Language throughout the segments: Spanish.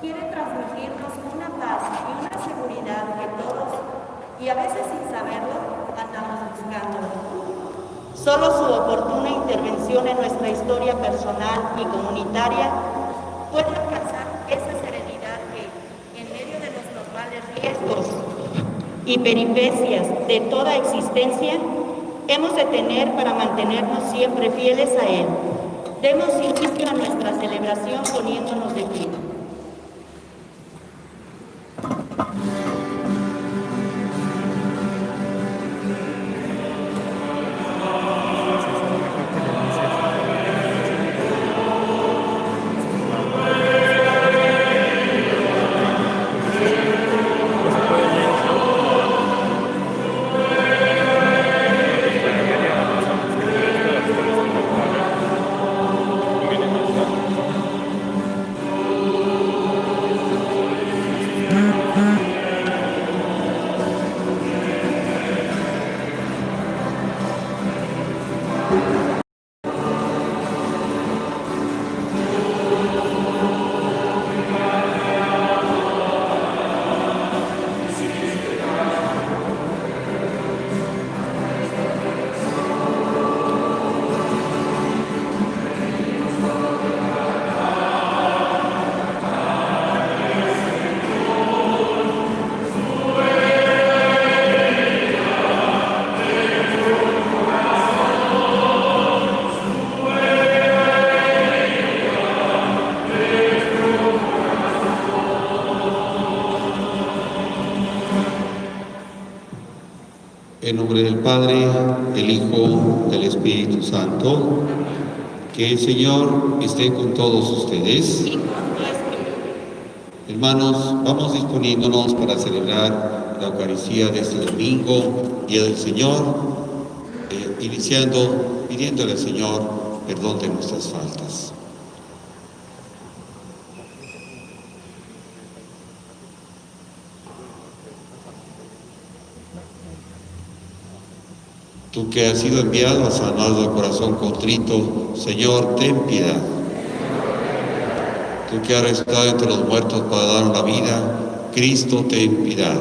quiere transmitirnos una paz y una seguridad que todos, y a veces sin saberlo, andamos buscando. Solo su oportuna intervención en nuestra historia personal y comunitaria puede alcanzar esa serenidad que, en medio de los normales riesgos y peripecias de toda existencia, hemos de tener para mantenernos siempre fieles a Él. Demos inicio a nuestra celebración poniéndonos de pie. En nombre del Padre, del Hijo, del Espíritu Santo, que el Señor esté con todos ustedes. Hermanos, vamos disponiéndonos para celebrar la Eucaristía de este domingo, Día del Señor, iniciando pidiéndole al Señor perdón de nuestras faltas. Tú que has sido enviado a sanar el corazón contrito, Señor, ten piedad. Tú que has resucitado entre los muertos para dar la vida, Cristo, ten piedad.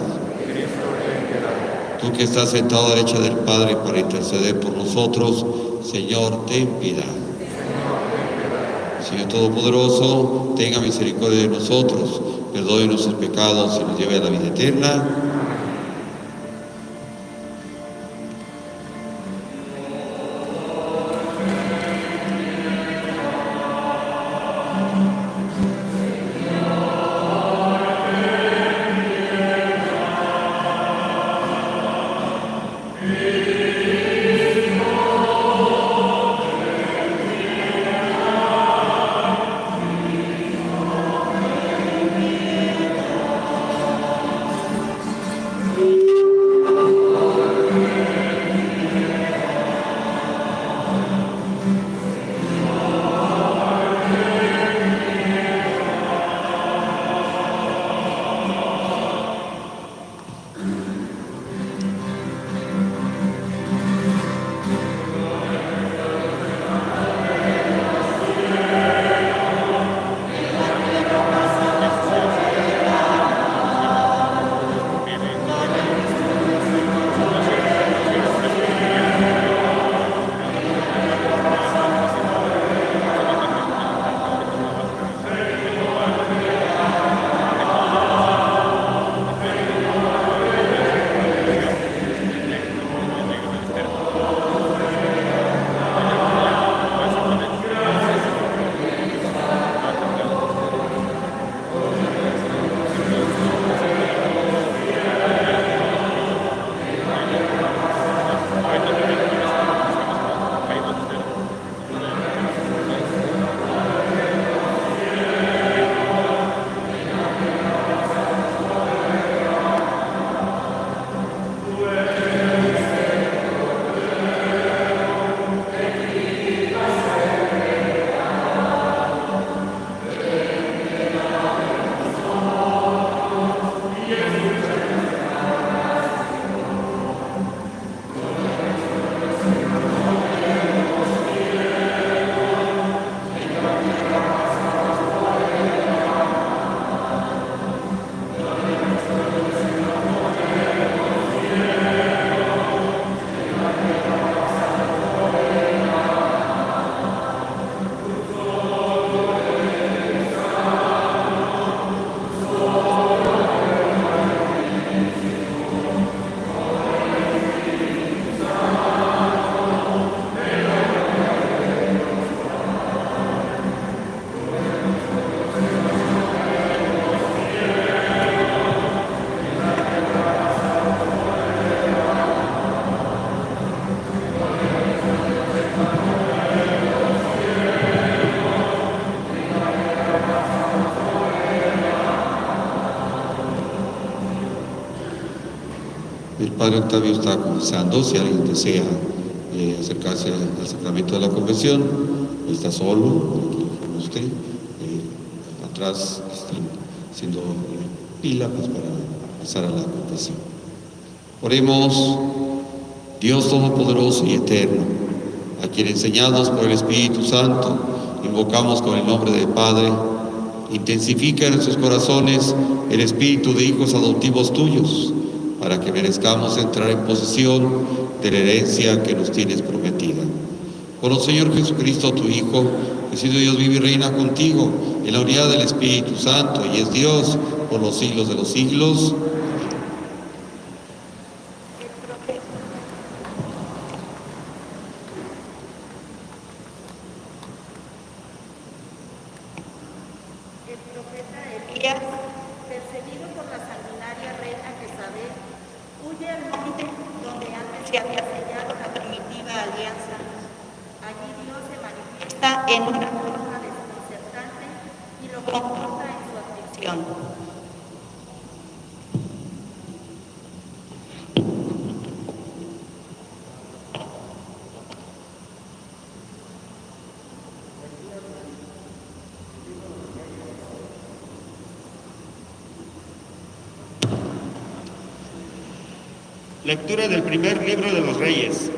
Tú que estás sentado a la derecha del Padre para interceder por nosotros, Señor, ten piedad. Señor Todopoderoso, tenga misericordia de nosotros, perdone nuestros pecados y nos lleve a la vida eterna. El Padre Octavio está comenzando. Si alguien desea acercarse al sacramento de la confesión, está solo, aquí con usted. Atrás están haciendo pila pues, para pasar a la confesión. Oremos. Dios Todopoderoso y Eterno, a quien enseñados por el Espíritu Santo, invocamos con el nombre del Padre, intensifica en nuestros corazones el espíritu de hijos adoptivos tuyos, para que merezcamos entrar en posesión de la herencia que nos tienes prometida. Por el Señor Jesucristo, tu Hijo, que siendo Dios vive y reina contigo, en la unidad del Espíritu Santo, y es Dios por los siglos de los siglos. Perseguido por la sanguinaria reina Jezabel, huye al monte donde antes se había sellado la primitiva alianza. Allí Dios se manifiesta en una forma desconcertante y lo conforta en su aflicción. Lectura del primer libro de los Reyes.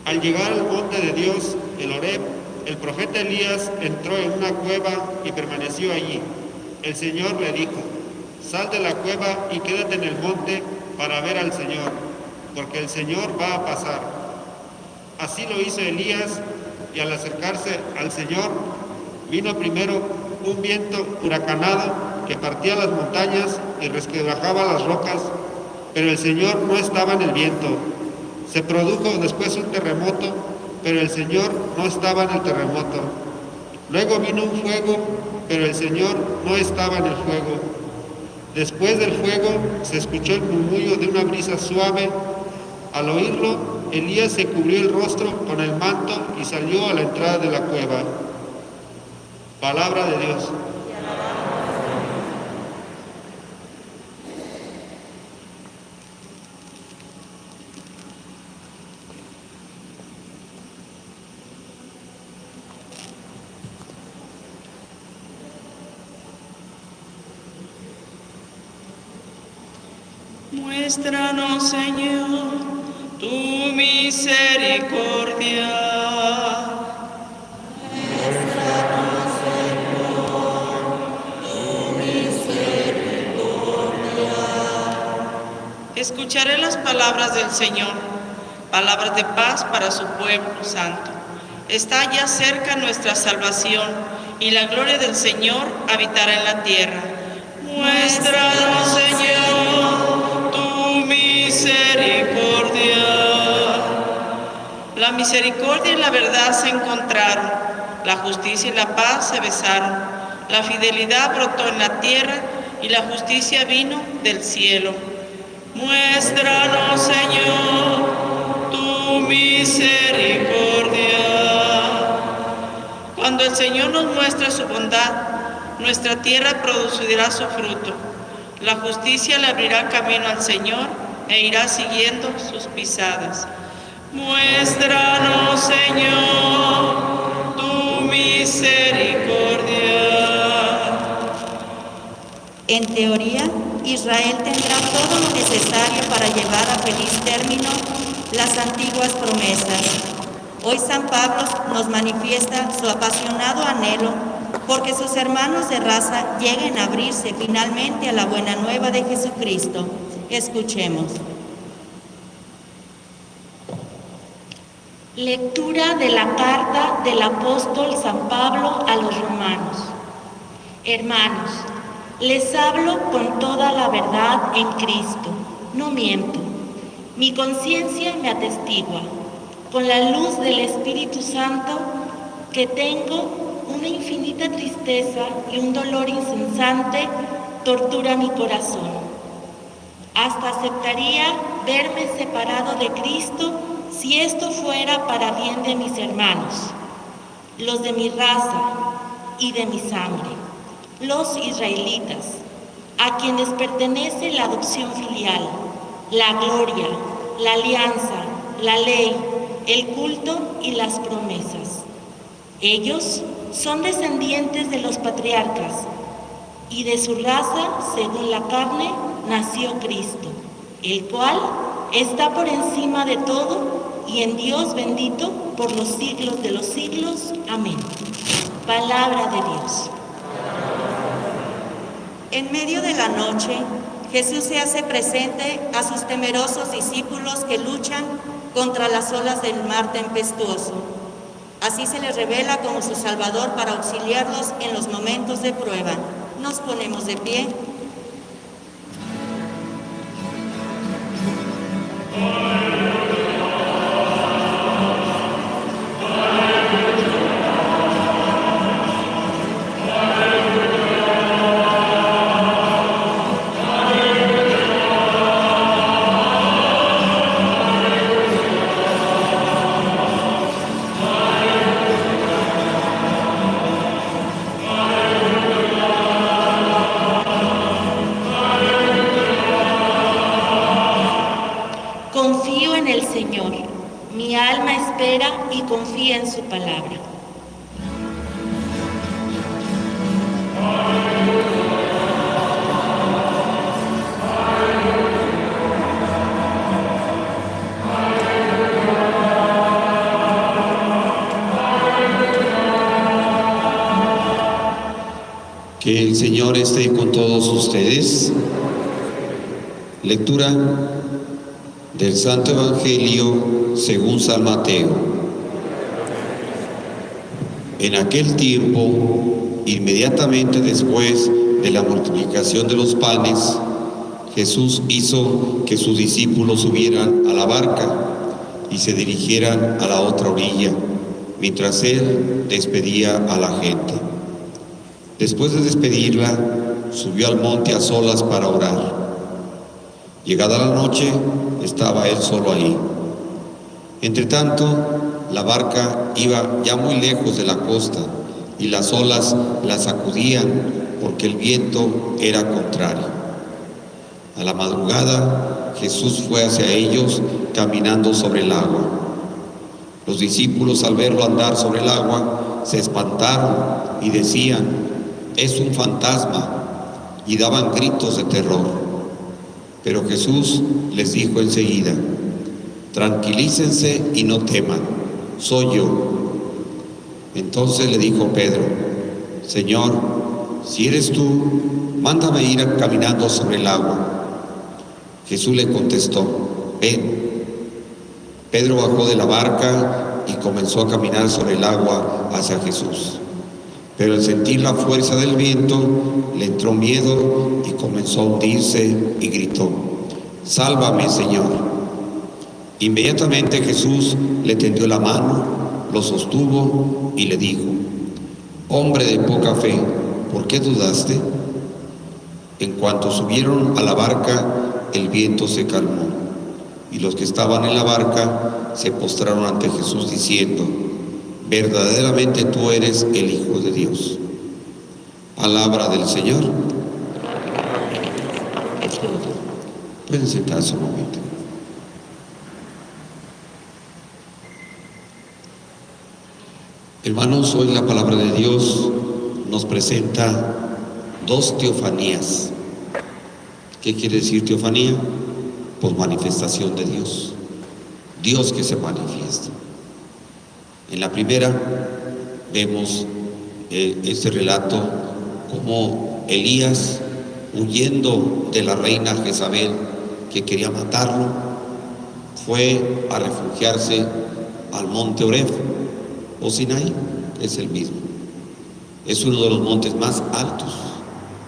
Al llegar al monte de Dios, el Horeb, el profeta Elías entró en una cueva y permaneció allí. El Señor le dijo: sal de la cueva y quédate en el monte para ver al Señor, porque el Señor va a pasar. Así lo hizo Elías, y al acercarse al Señor, vino primero un viento huracanado que partía las montañas y resquebrajaba las rocas, pero el Señor no estaba en el viento. Se produjo después un terremoto, pero el Señor no estaba en el terremoto. Luego vino un fuego, pero el Señor no estaba en el fuego. Después del fuego se escuchó el murmullo de una brisa suave. Al oírlo, Elías se cubrió el rostro con el manto y salió a la entrada de la cueva. Palabra de Dios. Muéstranos, Señor, tu misericordia. Muéstranos, Señor, tu misericordia. Escucharé las palabras del Señor, palabras de paz para su pueblo santo. Está ya cerca nuestra salvación, y la gloria del Señor habitará en la tierra. Muéstranos, Señor, misericordia. La misericordia y la verdad se encontraron, la justicia y la paz se besaron, la fidelidad brotó en la tierra y la justicia vino del cielo. Muéstranos, Señor, tu misericordia. Cuando el Señor nos muestre su bondad, nuestra tierra producirá su fruto. La justicia le abrirá camino al Señor e irá siguiendo sus pisadas. Muéstranos, Señor, tu misericordia. En teoría, Israel tendrá todo lo necesario para llevar a feliz término las antiguas promesas. Hoy San Pablo nos manifiesta su apasionado anhelo porque sus hermanos de raza lleguen a abrirse finalmente a la buena nueva de Jesucristo. Escuchemos. Lectura de la carta del apóstol San Pablo a los romanos. Hermanos, les hablo con toda la verdad en Cristo, no miento. Mi conciencia me atestigua, con la luz del Espíritu Santo, que tengo una infinita tristeza y un dolor incesante tortura mi corazón. Hasta aceptaría verme separado de Cristo si esto fuera para bien de mis hermanos, los de mi raza y de mi sangre, los israelitas, a quienes pertenece la adopción filial, la gloria, la alianza, la ley, el culto y las promesas. Ellos son descendientes de los patriarcas, y de su raza, según la carne, nació Cristo, el cual está por encima de todo y en Dios bendito por los siglos de los siglos. Amén. Palabra de Dios. En medio de la noche, Jesús se hace presente a sus temerosos discípulos que luchan contra las olas del mar tempestuoso. Así se les revela como su Salvador para auxiliarlos en los momentos de prueba. Nos ponemos de pie. Confío en el Señor, mi alma espera y confía en su palabra. Que el Señor esté con todos ustedes. Lectura del Santo Evangelio según San Mateo. En aquel tiempo, inmediatamente después de la multiplicación de los panes, Jesús hizo que sus discípulos subieran a la barca y se dirigieran a la otra orilla, mientras él despedía a la gente. Después de despedirla, subió al monte a solas para orar. Llegada la noche, estaba él solo ahí. Entretanto, la barca iba ya muy lejos de la costa y las olas la sacudían porque el viento era contrario. A la madrugada, Jesús fue hacia ellos caminando sobre el agua. Los discípulos, al verlo andar sobre el agua, se espantaron y decían: «Es un fantasma», y daban gritos de terror. Pero Jesús les dijo enseguida: «Tranquilícense y no teman, soy yo». Entonces le dijo Pedro: «Señor, si eres tú, mándame ir caminando sobre el agua». Jesús le contestó: «Ven». Pedro bajó de la barca y comenzó a caminar sobre el agua hacia Jesús. Pero al sentir la fuerza del viento, le entró miedo y comenzó a hundirse y gritó: «Sálvame, Señor». Inmediatamente Jesús le tendió la mano, lo sostuvo y le dijo: «Hombre de poca fe, ¿por qué dudaste?». En cuanto subieron a la barca, el viento se calmó, y los que estaban en la barca se postraron ante Jesús diciendo: «Verdaderamente tú eres el Hijo de Dios». Palabra del Señor. Pueden sentarse un momento. Hermanos, hoy la palabra de Dios nos presenta dos teofanías. ¿Qué quiere decir teofanía? Pues manifestación de Dios. Dios que se manifiesta. En la primera vemos este relato como Elías, huyendo de la reina Jezabel que quería matarlo, fue a refugiarse al monte Oreb o Sinaí, es el mismo. Es uno de los montes más altos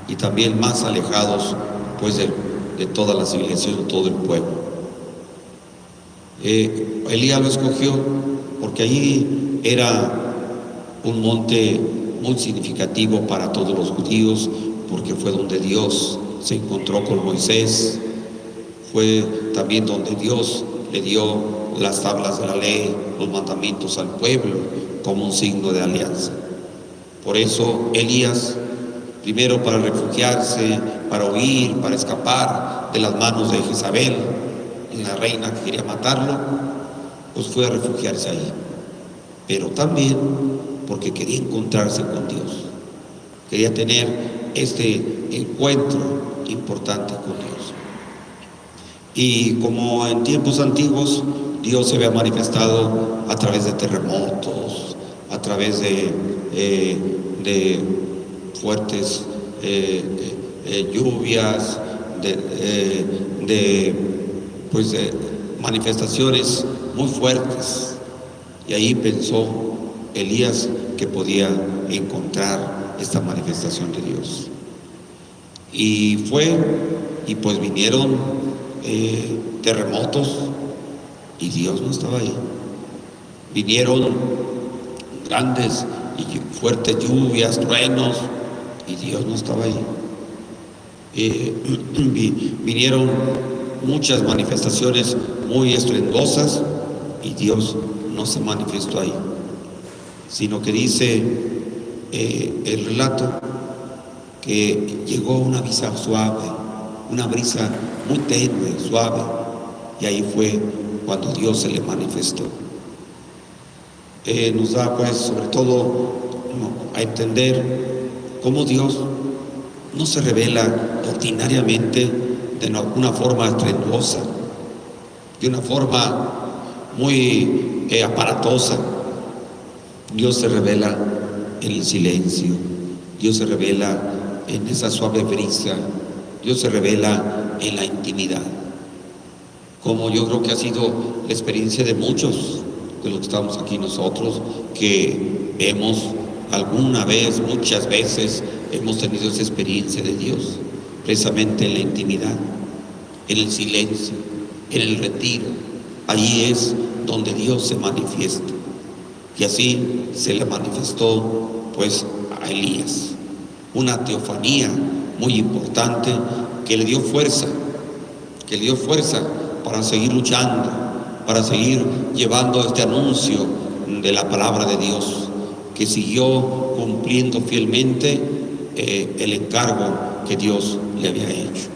y también más alejados pues de toda la civilización, de todo el pueblo. Elías lo escogió porque allí era un monte muy significativo para todos los judíos, porque fue donde Dios se encontró con Moisés, fue también donde Dios le dio las tablas de la ley, los mandamientos al pueblo, como un signo de alianza. Por eso Elías, primero para refugiarse, para huir, para escapar de las manos de Jezabel, la reina que quería matarlo, pues fue a refugiarse ahí. Pero también porque quería encontrarse con Dios. Quería tener este encuentro importante con Dios. Y como en tiempos antiguos, Dios se había manifestado a través de terremotos, a través de fuertes lluvias, de manifestaciones muy fuertes. Y ahí pensó Elías que podía encontrar esta manifestación de Dios. Y fue, y pues vinieron terremotos y Dios no estaba ahí. Vinieron grandes y fuertes lluvias, truenos, y Dios no estaba ahí. Vinieron muchas manifestaciones muy estruendosas y Dios no se manifestó ahí, sino que dice el relato que llegó una brisa suave, una brisa muy tenue, suave, y ahí fue cuando Dios se le manifestó. Nos da pues sobre todo a entender cómo Dios no se revela ordinariamente de una forma estruendosa, de una forma muy aparatosa. Dios se revela en el silencio, Dios se revela en esa suave brisa, Dios se revela en la intimidad. Como yo creo que ha sido la experiencia de muchos de los que estamos aquí nosotros, que hemos alguna vez, muchas veces, hemos tenido esa experiencia de Dios, precisamente en la intimidad, en el silencio, en el retiro. Ahí es donde Dios se manifiesta. Y así se le manifestó pues a Elías. Una teofanía muy importante que le dio fuerza, para seguir luchando, para seguir llevando este anuncio de la palabra de Dios, que siguió cumpliendo fielmente el encargo que Dios le había hecho.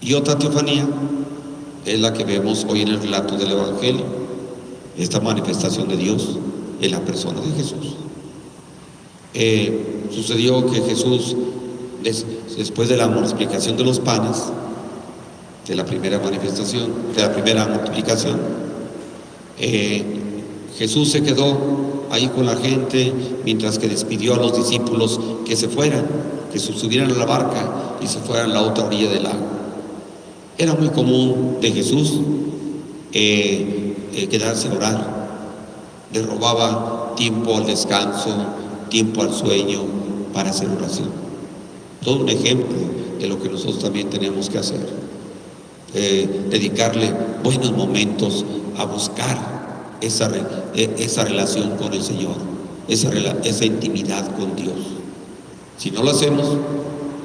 Y otra teofanía es la que vemos hoy en el relato del Evangelio, esta manifestación de Dios en la persona de Jesús. Sucedió que Jesús, después de la multiplicación de los panes, de la primera manifestación, de la primera multiplicación, Jesús se quedó ahí con la gente mientras que despidió a los discípulos que se fueran, que se subieran a la barca y se fueran a la otra orilla del lago. Era muy común de Jesús quedarse a orar. Le robaba tiempo al descanso, tiempo al sueño para hacer oración. Todo un ejemplo de lo que nosotros también tenemos que hacer. Dedicarle buenos momentos a buscar esa relación con el Señor, esa intimidad con Dios. Si no lo hacemos,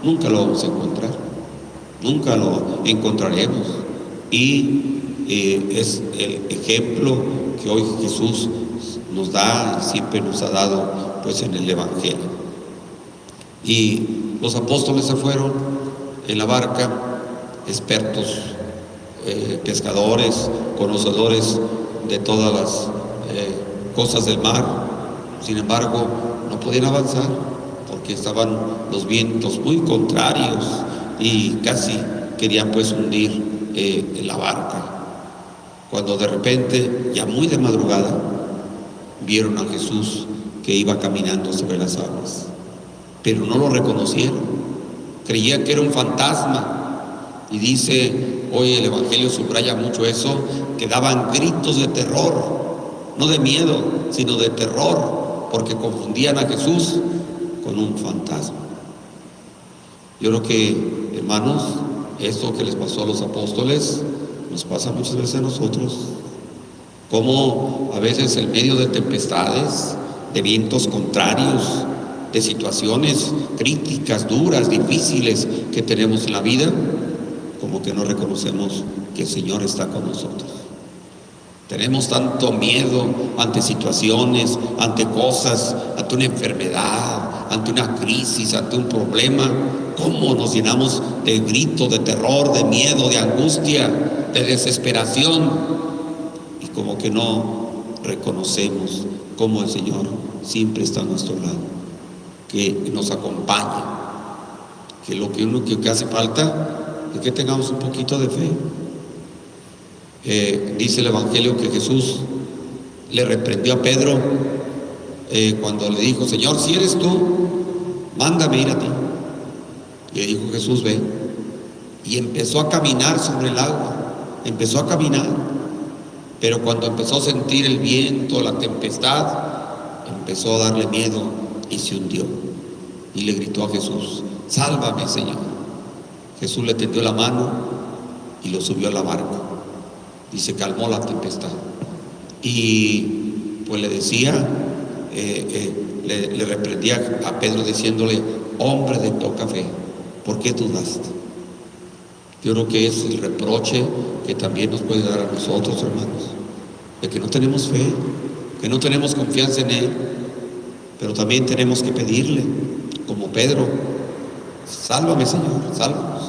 nunca lo vamos a encontrar, nunca lo encontraremos. Y es el ejemplo que hoy Jesús nos da, siempre nos ha dado pues en el Evangelio. Y los apóstoles se fueron en la barca, expertos pescadores, conocedores de todas las cosas del mar. Sin embargo, no podían avanzar porque estaban los vientos muy contrarios y casi querían pues hundir la barca. Cuando de repente, ya muy de madrugada, vieron a Jesús que iba caminando sobre las aguas, pero no lo reconocieron, creían que era un fantasma. Y dice, hoy el Evangelio subraya mucho eso, que daban gritos de terror, no de miedo, sino de terror, porque confundían a Jesús con un fantasma. Yo creo que, hermanos, esto que les pasó a los apóstoles, nos pasa muchas veces a nosotros. Como a veces en medio de tempestades, de vientos contrarios, de situaciones críticas, duras, difíciles que tenemos en la vida, como que no reconocemos que el Señor está con nosotros. Tenemos tanto miedo ante situaciones, ante cosas, ante una enfermedad, ante una crisis, ante un problema, cómo nos llenamos de grito, de terror, de miedo, de angustia, de desesperación, y como que no reconocemos cómo el Señor siempre está a nuestro lado, que nos acompaña, que lo que hace falta es que tengamos un poquito de fe. Dice el Evangelio que Jesús le reprendió a Pedro cuando le dijo: Señor, si eres tú, mándame ir a ti. Y le dijo Jesús: ve. Y empezó a caminar sobre el agua, empezó a caminar, pero cuando empezó a sentir el viento, la tempestad, empezó a darle miedo y se hundió. Y le gritó a Jesús: sálvame, Señor. Jesús le tendió la mano y lo subió a la barca y se calmó la tempestad. Y pues le decía, le reprendía a Pedro diciéndole: hombre de poca fe, ¿por qué dudaste? Yo creo que es el reproche que también nos puede dar a nosotros, hermanos, de que no tenemos fe, que no tenemos confianza en Él, pero también tenemos que pedirle, como Pedro: sálvame, Señor, sálvanos,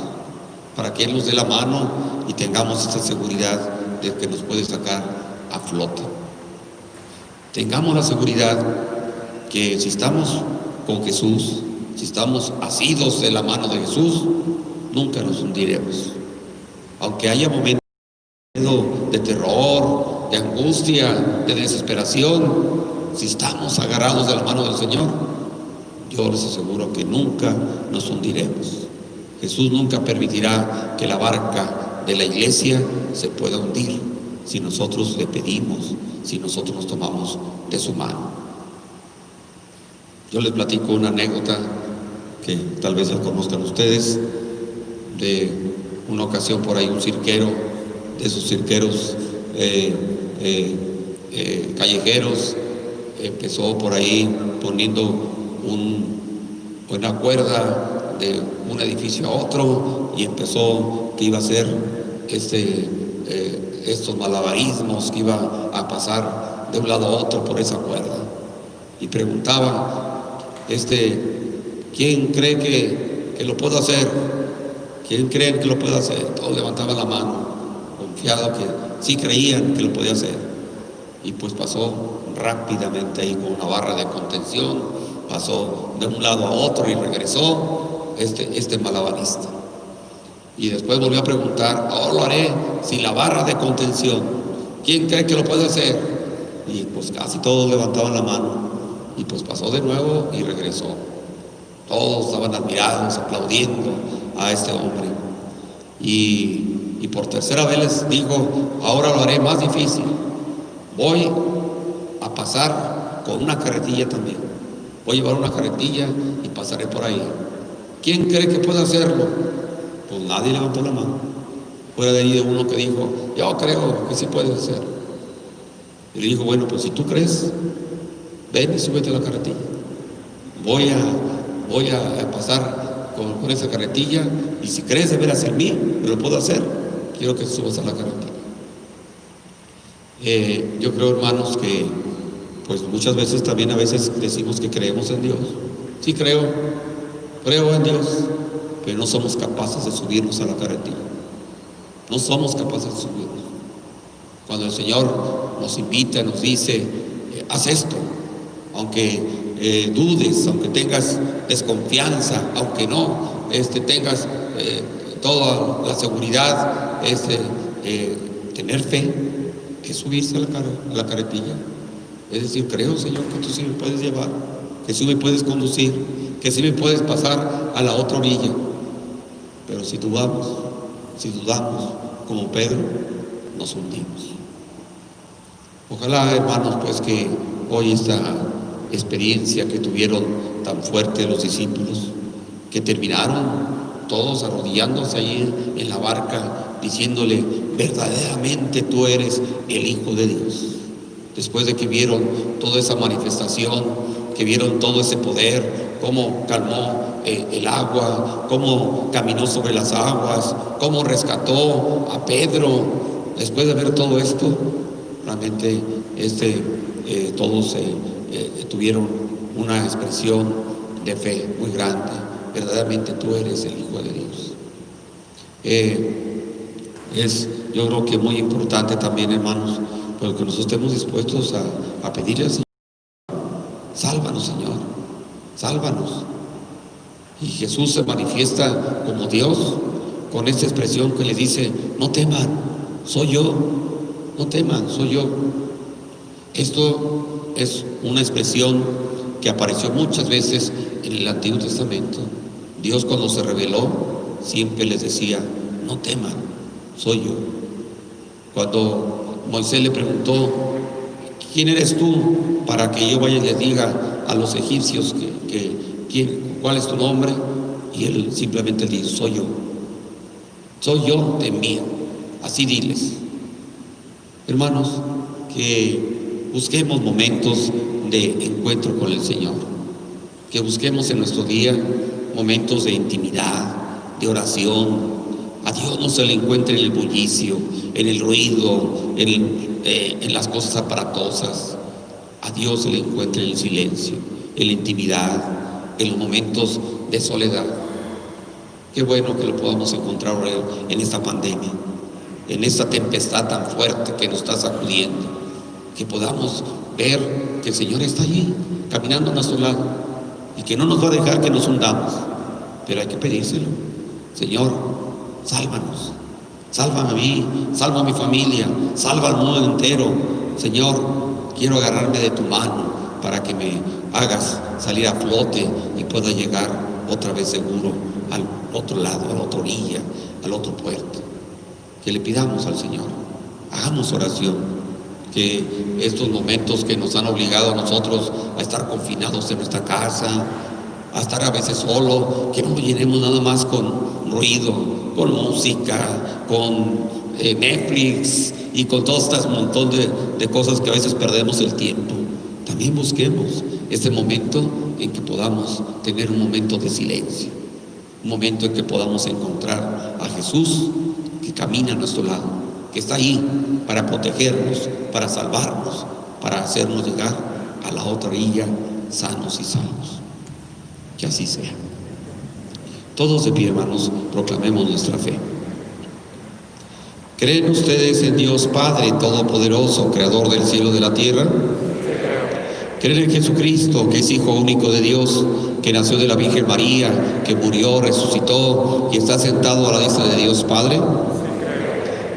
para que Él nos dé la mano y tengamos esa seguridad de que nos puede sacar a flote. Tengamos la seguridad que si estamos con Jesús, si estamos asidos de la mano de Jesús, nunca nos hundiremos. Aunque haya momentos de terror, de angustia, de desesperación, si estamos agarrados de la mano del Señor, yo les aseguro que nunca nos hundiremos. Jesús nunca permitirá que la barca de la iglesia se pueda hundir si nosotros le pedimos, si nosotros nos tomamos de su mano. Yo les platico una anécdota que tal vez la conozcan ustedes, de una ocasión por ahí un cirquero, de esos cirqueros callejeros, empezó por ahí poniendo una cuerda de un edificio a otro y empezó que iba a hacer estos malabarismos, que iba a pasar de un lado a otro por esa cuerda, y preguntaba: ¿quién cree que lo puedo hacer? ¿Quién creen que lo puede hacer? Todos levantaban la mano, confiado que sí creían que lo podía hacer. Y pues pasó rápidamente ahí con una barra de contención, pasó de un lado a otro y regresó este malabarista. Y después volvió a preguntar: ahora lo haré sin la barra de contención. ¿Quién cree que lo puede hacer? Y pues casi todos levantaban la mano. Y pues pasó de nuevo y regresó. Todos estaban admirados, aplaudiendo a este hombre. Y por tercera vez les dijo: ahora lo haré más difícil. Voy a pasar con una carretilla también. Voy a llevar una carretilla y pasaré por ahí. ¿Quién cree que puede hacerlo? Pues nadie levantó la mano. Fuera de ahí de uno que dijo: yo creo que sí puedes hacer. Y le dijo: bueno, pues si tú crees, ven y súbete a la carretilla. Voy a pasar con esa carretilla, y si crees de veras en mí, me lo puedo hacer, quiero que subas a la carretilla. Yo creo, hermanos, que pues muchas veces también a veces decimos que creemos en Dios. Sí creo en Dios, pero no somos capaces de subirnos a la carretilla. No somos capaces de subirnos. Cuando el Señor nos invita, nos dice: haz esto, aunque dudes, aunque tengas desconfianza, aunque no tengas toda la seguridad, tener fe, es subirse a la carretilla. Es decir: creo, Señor, que tú sí me puedes llevar, que sí me puedes conducir, que sí me puedes pasar a la otra orilla. Pero si dudamos, como Pedro, nos hundimos. Ojalá, hermanos, pues que hoy esta experiencia que tuvieron tan fuerte los discípulos, que terminaron todos arrodillándose ahí en la barca, diciéndole: verdaderamente tú eres el Hijo de Dios. Después de que vieron toda esa manifestación, que vieron todo ese poder, cómo calmó el agua, cómo caminó sobre las aguas, cómo rescató a Pedro. Después de ver todo esto, realmente todos tuvieron una expresión de fe muy grande. Verdaderamente tú eres el Hijo de Dios. Yo creo que muy importante también, hermanos, porque nosotros estemos dispuestos a pedirle al Señor: sálvanos, Señor, sálvanos. Y Jesús se manifiesta como Dios con esta expresión que le dice: no teman, soy yo, no teman, soy yo. Esto es una expresión que apareció muchas veces en el Antiguo Testamento. Dios, cuando se reveló, siempre les decía: no teman, soy yo. Cuando Moisés le preguntó: ¿quién eres tú para que yo vaya y les diga a los egipcios cuál es tu nombre? Y él simplemente dice: soy yo, te envío. Así diles. Hermanos, que busquemos momentos de encuentro con el Señor, que busquemos en nuestro día momentos de intimidad, de oración. A Dios no se le encuentra en el bullicio, en el ruido, en las cosas aparatosas. A Dios se le encuentra en el silencio, en la intimidad, en los momentos de soledad. Qué bueno que lo podamos encontrar en esta pandemia, en esta tempestad tan fuerte que nos está sacudiendo, que podamos ver que el Señor está allí, caminando a nuestro lado, y que no nos va a dejar que nos hundamos, pero hay que pedírselo: Señor, sálvanos, sálvame a mí, salva a mi familia, salva al mundo entero. Señor, quiero agarrarme de tu mano para que me hagas salir a flote y pueda llegar otra vez seguro al otro lado, a la otra orilla, al otro puerto. Que le pidamos al Señor, hagamos oración, que estos momentos que nos han obligado a nosotros a estar confinados en nuestra casa, a estar a veces solo, que no lo llenemos nada más con ruido, con música, con Netflix y con todo este montón de cosas que a veces perdemos el tiempo. También busquemos este momento en que podamos tener un momento de silencio, un momento en que podamos encontrar a Jesús, que camina a nuestro lado, que está ahí para protegernos, para salvarnos, para hacernos llegar a la otra orilla sanos y salvos. Que así sea. Todos de pie, hermanos, proclamemos nuestra fe. ¿Creen ustedes en Dios Padre Todopoderoso, Creador del cielo y de la tierra? ¿Creen en Jesucristo, que es Hijo único de Dios, que nació de la Virgen María, que murió, resucitó y está sentado a la diestra de Dios Padre?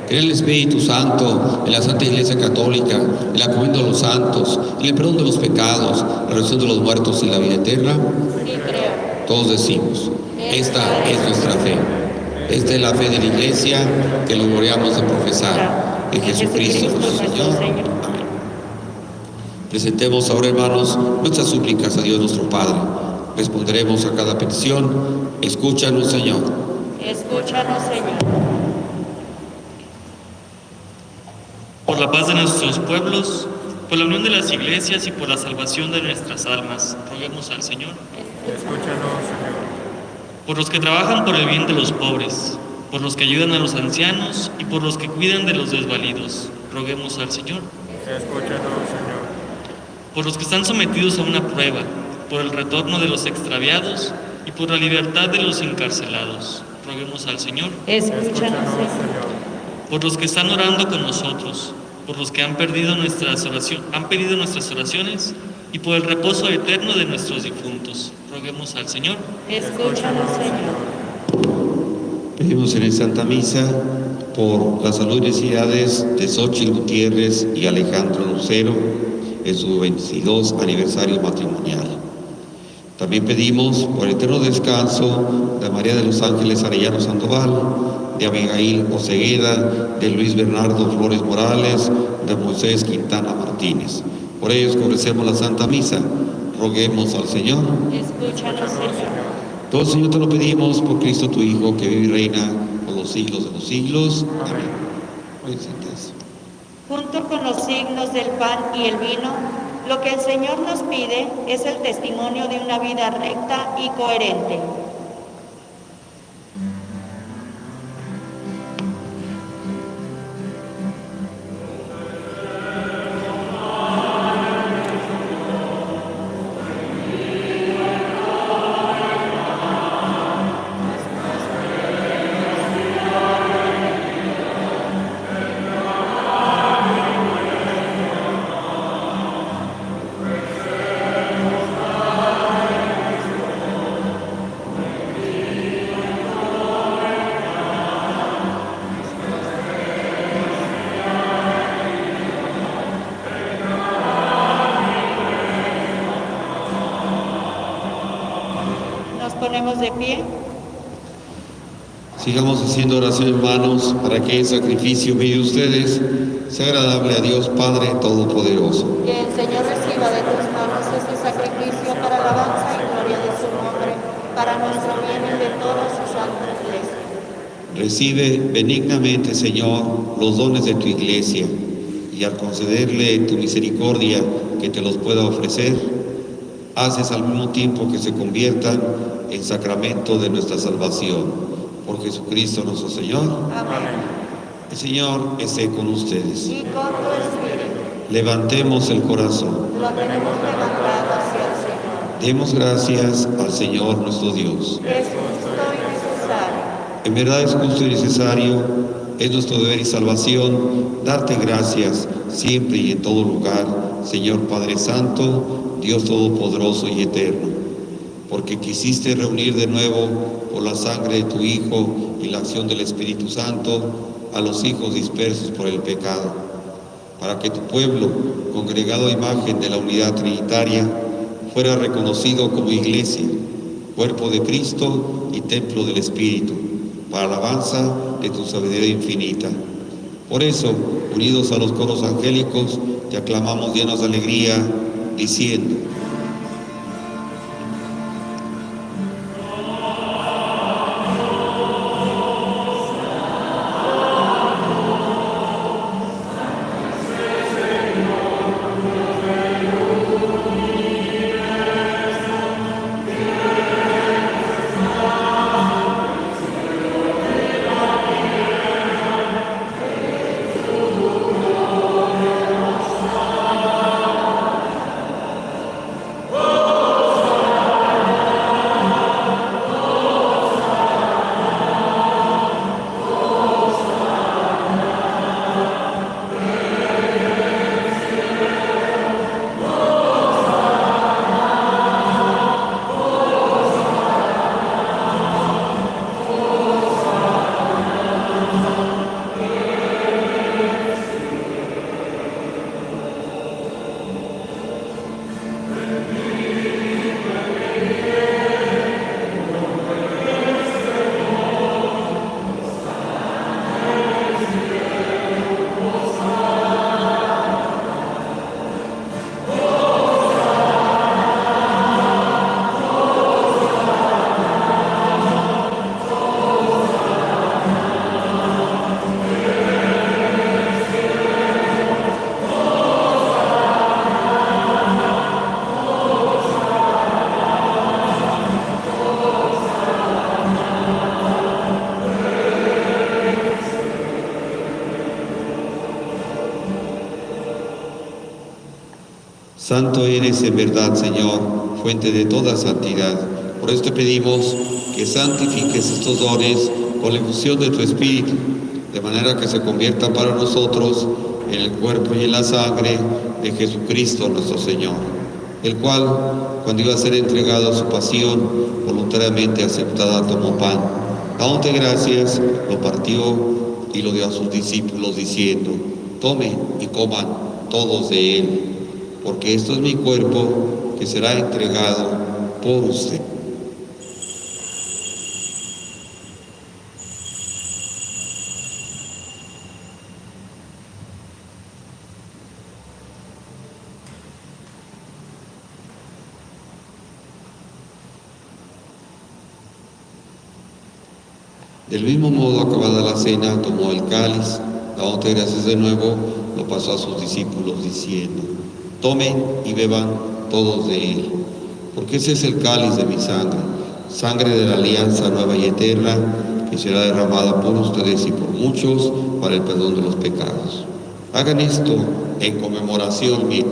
¿Creen en el Espíritu Santo, en la Santa Iglesia Católica, en la comunión de los santos, en el perdón de los pecados, la resurrección de los muertos y la vida eterna? Sí, creo. Todos decimos: esta es nuestra fe. Esta es la fe de la Iglesia que lo gloriamos de profesar en Jesucristo nuestro Señor. Amén. Presentemos ahora, hermanos, nuestras súplicas a Dios nuestro Padre. Responderemos a cada petición. Escúchanos, Señor. Escúchanos, Señor. Por la paz de nuestros pueblos, por la unión de las iglesias y por la salvación de nuestras almas, roguemos al Señor. Escúchanos, Señor. Por los que trabajan por el bien de los pobres, por los que ayudan a los ancianos y por los que cuidan de los desvalidos, roguemos al Señor. Escúchanos, Señor. Por los que están sometidos a una prueba, por el retorno de los extraviados y por la libertad de los encarcelados, roguemos al Señor. Escúchanos, Escúchanos, Señor. Señor. Por los que están orando con nosotros, por los que han pedido nuestras oraciones y por el reposo eterno de nuestros difuntos, roguemos al Señor. Escúchanos, Señor. Pedimos en esta Santa Misa por la salud y necesidades de Xóchitl Gutiérrez y Alejandro Lucero en su 22 aniversario matrimonial. También pedimos por el eterno descanso de María de los Ángeles Arellano Sandoval, de Abigail Osegueda, de Luis Bernardo Flores Morales, de Moisés Quintana Martínez. Por ellos que ofrecemos la Santa Misa, roguemos al Señor. Escúchanos, Señor. Todo, Señor, te lo pedimos por Cristo tu Hijo, que vive y reina por los siglos de los siglos. Amén. Pueden sentarse. Junto con los signos del pan y el vino, lo que el Señor nos pide es el testimonio de una vida recta y coherente. Pongámonos de pie. Sigamos haciendo oración, hermanos, para que el sacrificio de ustedes sea agradable a Dios Padre Todopoderoso. Que el Señor reciba de tus manos este sacrificio para alabanza y gloria de su nombre, para nuestro bien y de toda su santa iglesia. Recibe benignamente, Señor, los dones de tu iglesia, y al concederle tu misericordia que te los pueda ofrecer, haces al mismo tiempo que se conviertan en sacramento de nuestra salvación. Por Jesucristo nuestro Señor. Amén. El Señor esté con ustedes. Y con tu espíritu. Levantemos el corazón. Lo tenemos levantado hacia el Señor. Demos gracias al Señor nuestro Dios. Es justo y necesario. En verdad es justo y necesario, es nuestro deber y salvación, darte gracias siempre y en todo lugar, Señor Padre Santo, Dios Todopoderoso y Eterno, porque quisiste reunir de nuevo por la sangre de tu Hijo y la acción del Espíritu Santo a los hijos dispersos por el pecado, para que tu pueblo, congregado a imagen de la unidad trinitaria, fuera reconocido como iglesia, cuerpo de Cristo y templo del Espíritu, para alabanza de tu sabiduría infinita. Por eso, unidos a los coros angélicos, te aclamamos llenos de alegría, diciendo: Santo eres en verdad, Señor, fuente de toda santidad. Por esto te pedimos que santifiques estos dones con la infusión de tu Espíritu, de manera que se conviertan para nosotros en el cuerpo y en la sangre de Jesucristo nuestro Señor, el cual, cuando iba a ser entregado a su pasión, voluntariamente aceptada, tomó pan. Dándote gracias, lo partió y lo dio a sus discípulos, diciendo: tomen y coman todos de él, porque esto es mi cuerpo que será entregado por usted. Del mismo modo, acabada la cena, tomó el cáliz, dándote gracias de nuevo, lo pasó a sus discípulos, diciendo: tomen y beban todos de él, porque ese es el cáliz de mi sangre, sangre de la alianza nueva y eterna, que será derramada por ustedes y por muchos para el perdón de los pecados. Hagan esto en conmemoración mía.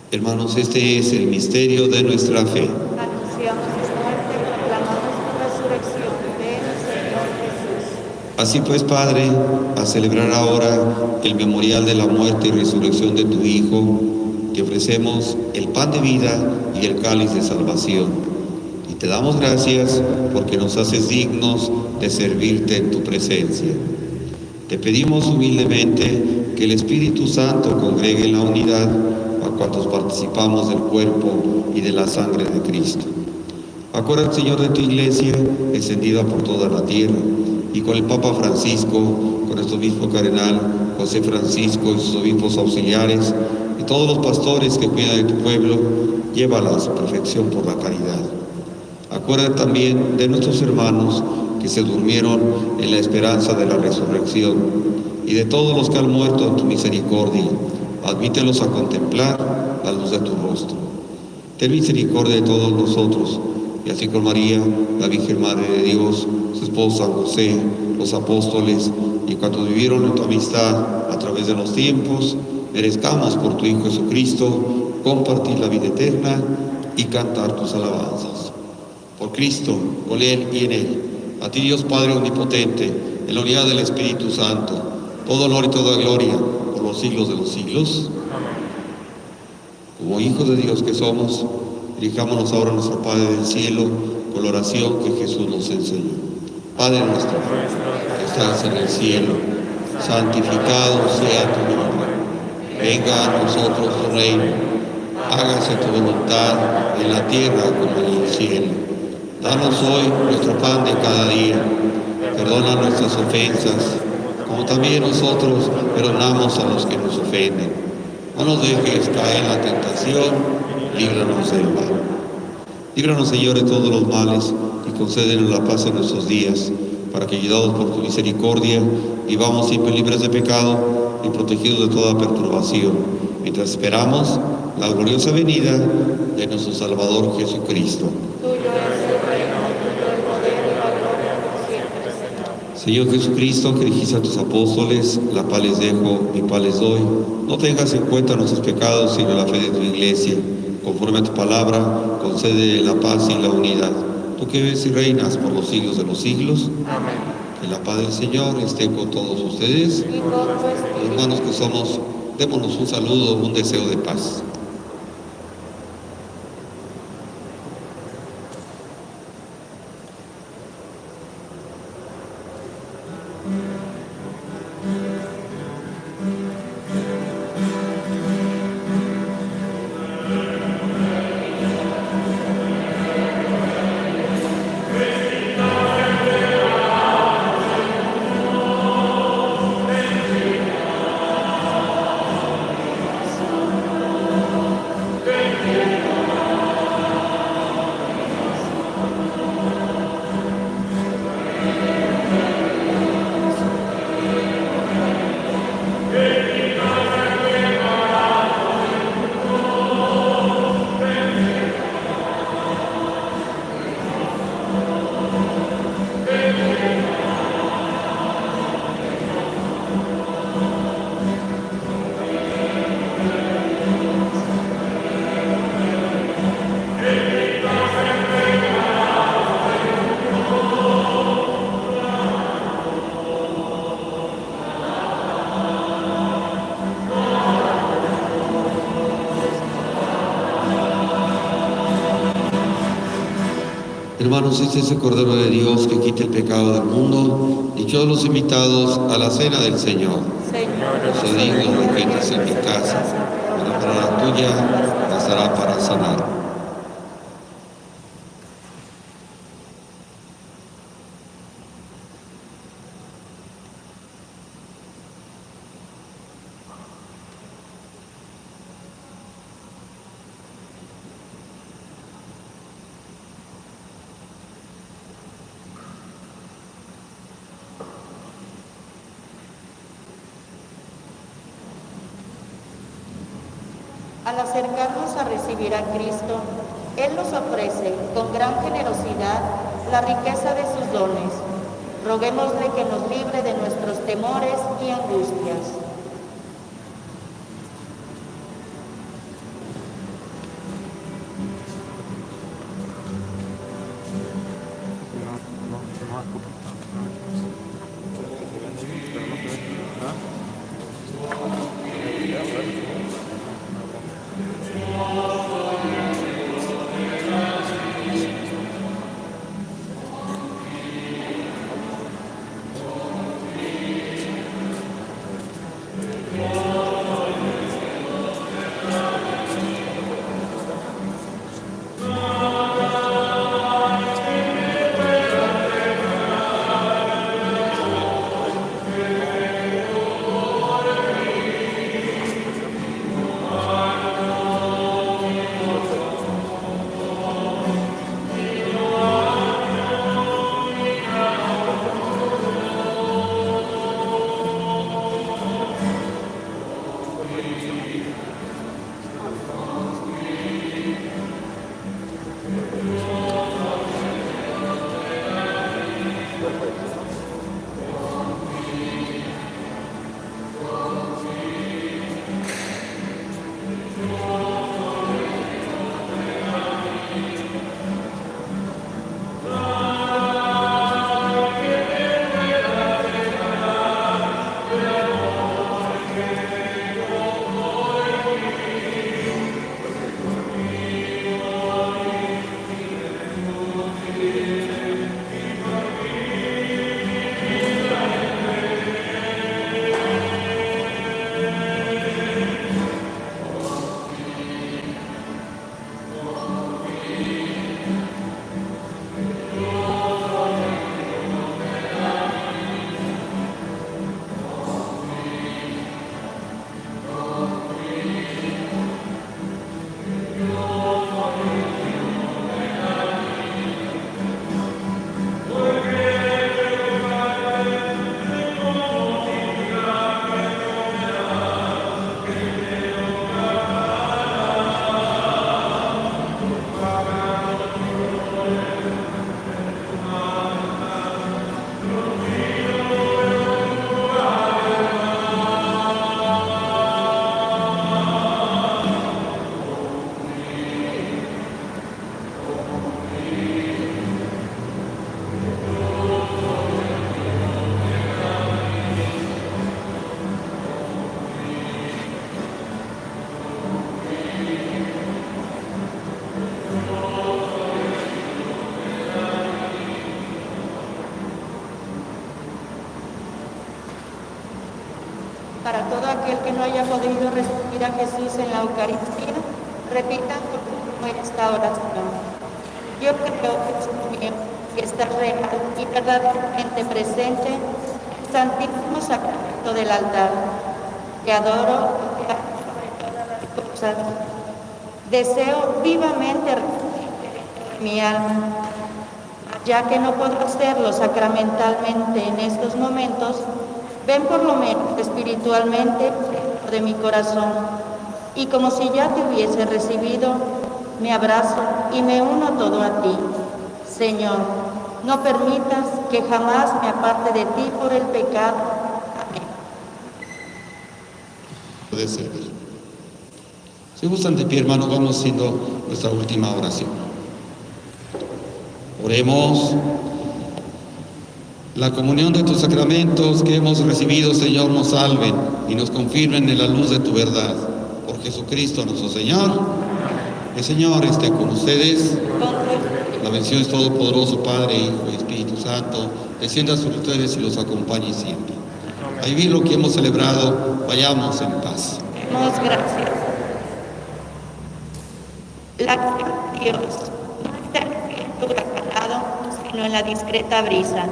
Hermanos, este es el misterio de nuestra fe. Anunciamos su muerte y proclamamos su resurrección. Ven, Señor Jesús. Así pues, Padre, a celebrar ahora el memorial de la muerte y resurrección de tu Hijo, te ofrecemos el pan de vida y el cáliz de salvación. Y te damos gracias porque nos haces dignos de servirte en tu presencia. Te pedimos humildemente que el Espíritu Santo congregue en la unidad a cuantos participamos del cuerpo y de la sangre de Cristo. Acuérdate, Señor, de tu iglesia, extendida por toda la tierra, y con el Papa Francisco, con nuestro obispo cardenal José Francisco y sus obispos auxiliares, y todos los pastores que cuidan de tu pueblo, llévala a su perfección por la caridad. Acuérdate también de nuestros hermanos que se durmieron en la esperanza de la resurrección, y de todos los que han muerto en tu misericordia. Admítelos a contemplar la luz de tu rostro. Ten misericordia de todos nosotros, y así con María, la Virgen Madre de Dios, su esposo San José, los apóstoles, y cuantos vivieron en tu amistad a través de los tiempos, merezcamos por tu Hijo Jesucristo compartir la vida eterna y cantar tus alabanzas. Por Cristo, con Él y en Él, a ti Dios Padre Omnipotente, en la unidad del Espíritu Santo, todo honor y toda gloria por los siglos de los siglos. Como hijos de Dios que somos, dirijámonos ahora a nuestro Padre del cielo con la oración que Jesús nos enseñó. Padre nuestro, que estás en el cielo, santificado sea tu nombre. Venga a nosotros tu reino. Hágase tu voluntad en la tierra como en el cielo. Danos hoy nuestro pan de cada día. Perdona nuestras ofensas, como también nosotros perdonamos a los que nos ofenden. No nos dejes caer en la tentación, líbranos del mal. Líbranos, Señor, de todos los males y concédenos la paz en nuestros días, para que, ayudados por tu misericordia, vivamos siempre libres de pecado y protegidos de toda perturbación, mientras esperamos la gloriosa venida de nuestro Salvador Jesucristo. Señor Jesucristo, que dijiste a tus apóstoles, la paz les dejo, mi paz les doy, no tengas en cuenta nuestros pecados, sino la fe de tu iglesia. Conforme a tu palabra, concede la paz y la unidad. Tú que vives y reinas por los siglos de los siglos. Amén. Que la paz del Señor esté con todos ustedes. Y con tu espíritu. Hermanos que somos, démonos un saludo, un deseo de paz. Hermanos, este es el Cordero de Dios que quita el pecado del mundo. Dichosos los invitados a la cena del Señor. Señor, No soy digno de que entres en mi casa, pero la palabra tuya bastará para sanar. Al acercarnos a recibir a Cristo, Él nos ofrece con gran generosidad la riqueza de sus dones. Roguémosle que nos libre de nuestros temores y angustias. Para todo aquel que no haya podido recibir a Jesús en la Eucaristía, repitan por esta oración. Yo creo, Jesús mío, que estás real y verdaderamente presente en el Santísimo Sacramento del altar. Te adoro y te amo sobre todas las cosas. Deseo vivamente recibirte en mi alma. Ya que no puedo hacerlo sacramentalmente en estos momentos, ven por lo menos espiritualmente dentro de mi corazón, y como si ya te hubiese recibido, me abrazo y me uno todo a ti. Señor, no permitas que jamás me aparte de ti por el pecado. Amén. Puede ser. Si gustan de pie, hermanos, vamos haciendo nuestra última oración. Oremos. La comunión de tus sacramentos que hemos recibido, Señor, nos salven y nos confirmen en la luz de tu verdad. Por Jesucristo nuestro Señor. El Señor esté con ustedes. La bendición es todopoderoso, Padre, Hijo y Espíritu Santo, descienda sobre ustedes y los acompañe siempre. A vivir lo que hemos celebrado, vayamos en paz. Demos gracias. La gloria de Dios no está en el viento huracanado, sino en la discreta brisa.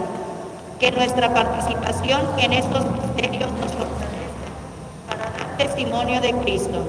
Que nuestra participación en estos misterios nos fortalezca para dar testimonio de Cristo.